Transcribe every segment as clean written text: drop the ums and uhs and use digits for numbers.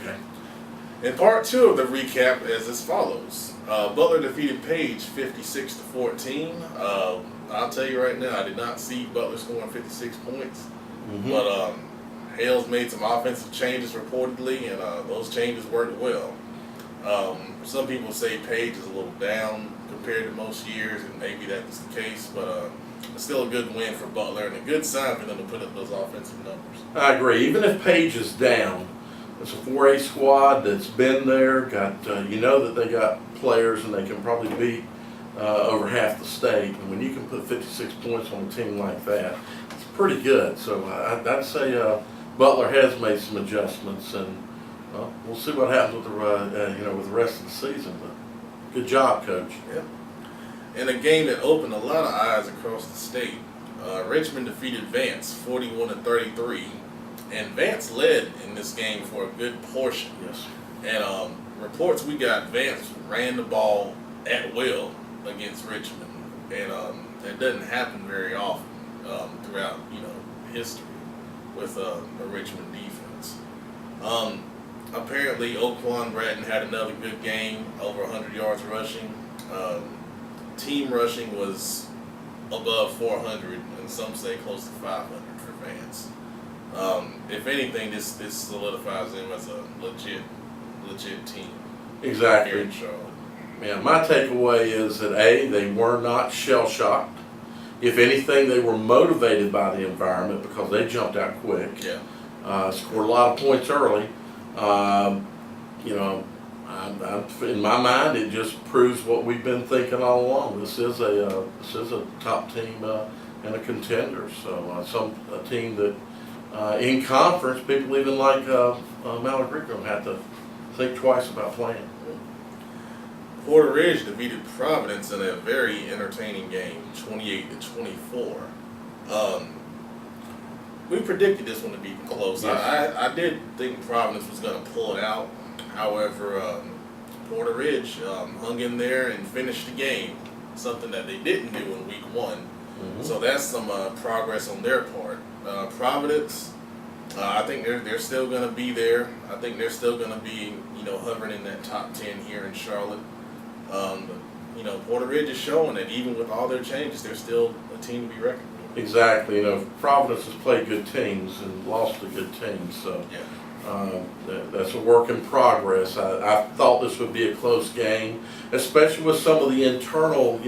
Okay. In part two of the recap is as follows. Butler defeated Page 56-14. I'll tell you right now, I did not see Butler scoring 56 points. But Hales made some offensive changes reportedly, and those changes worked well. Some people say Page is a little down compared to most years, and maybe that's the case, but it's still a good win for Butler and a good sign for them to put up those offensive numbers. I agree. Even if Page is down, it's a 4A squad that's been there. Got you know that they got players and they can probably beat over half the state. And when you can put 56 points on a team like that, it's pretty good. So I'd say Butler has made some adjustments, and we'll see what happens with the with the rest of the season. But good job, Coach. Yeah. In a game that opened a lot of eyes across the state, Richmond defeated Vance 41-33, and Vance led in this game for a good portion. Yes. And reports we got, Vance ran the ball at will against Richmond, and that doesn't happen very often throughout history with a Richmond defense. Apparently, Oquan Bratton had another good game, over 100 yards rushing. Team rushing was above 400, and some say close to 500 for Vance. If anything, this solidifies him as a legit team. Exactly. Here in Charlotte. Yeah, my takeaway is that they were not shell-shocked. If anything, they were motivated by the environment because they jumped out quick. Yeah. Scored a lot of points early. In my mind, it just proves what we've been thinking all along. This is a top team and a contender. So a team that in conference, people even like Mallard Creek don't have to think twice about playing. Porter Ridge defeated Providence in a very entertaining game, 28-24. We predicted this one to be close. Yes. I did think Providence was going to pull it out. However, Porter Ridge hung in there and finished the game, something that they didn't do in week one. So that's some progress on their part. Providence, I think they're still going to be there. I think they're still going to be hovering in that top 10 here in Charlotte. Porter Ridge is showing that even with all their changes, they're still a team to be reckoned with. Exactly. Providence has played good teams and lost to good teams. So that's a work in progress. I thought this would be a close game, especially with some of the internal,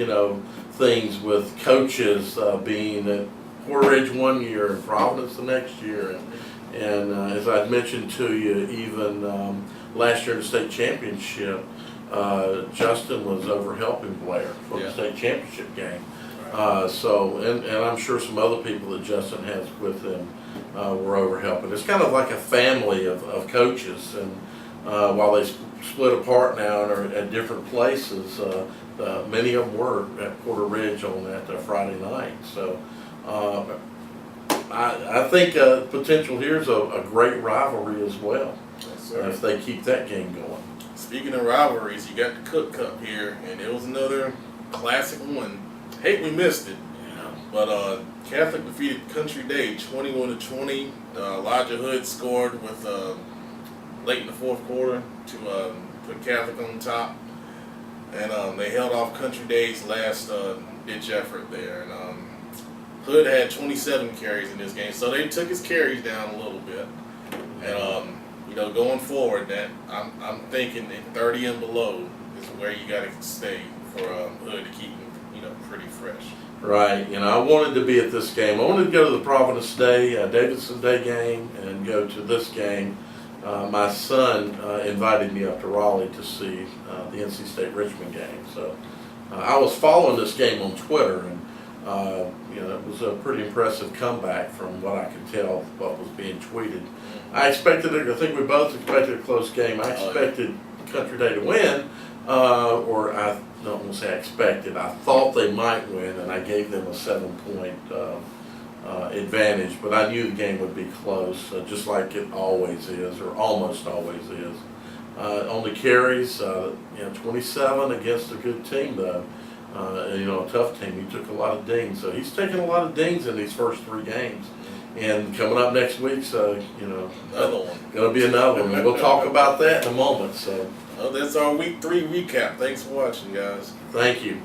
things with coaches being at Porter Ridge one year and Providence the next year. And as I mentioned to you, even last year in the state championship, Justin was over helping Blair for the state championship game. And I'm sure some other people that Justin has with him were over helping. It's kind of like a family of coaches, and while they split apart now and are at different places, many of them were at Porter Ridge on that Friday night. So I think potential here is a great rivalry as well. Yes, sir. If they keep that game going. Speaking of rivalries, you got the Cook Cup here, and it was another classic one. Hate we missed it, but Catholic defeated Country Day 21-20. Elijah Hood scored with late in the fourth quarter to put Catholic on top, and they held off Country Day's last ditch effort there. And Hood had 27 carries in this game, so they took his carries down a little bit. And going forward, that I'm thinking that 30 and below is where you got to stay for Hood to keep him pretty fresh. Right. I wanted to be at this game. I wanted to go to the Providence Day, Davidson Day game, and go to this game. My son invited me up to Raleigh to see the NC State Richmond game. So I was following this game on Twitter, and it was a pretty impressive comeback from what I could tell what was being tweeted. I expected it. I think we both expected a close game. I expected Country Day to win, or I don't want to say I expected. I thought they might win, and I gave them a 7-point advantage. But I knew the game would be close, just like it always is, or almost always is. On the carries, 27 against a good team, though. A tough team. He took a lot of dings, so he's taken a lot of dings in these first 3 games. And coming up next week, so, Another one. gonna be another one. We'll talk about that in a moment, so Well, that's our week 3 recap. Thanks for watching, guys. thank you.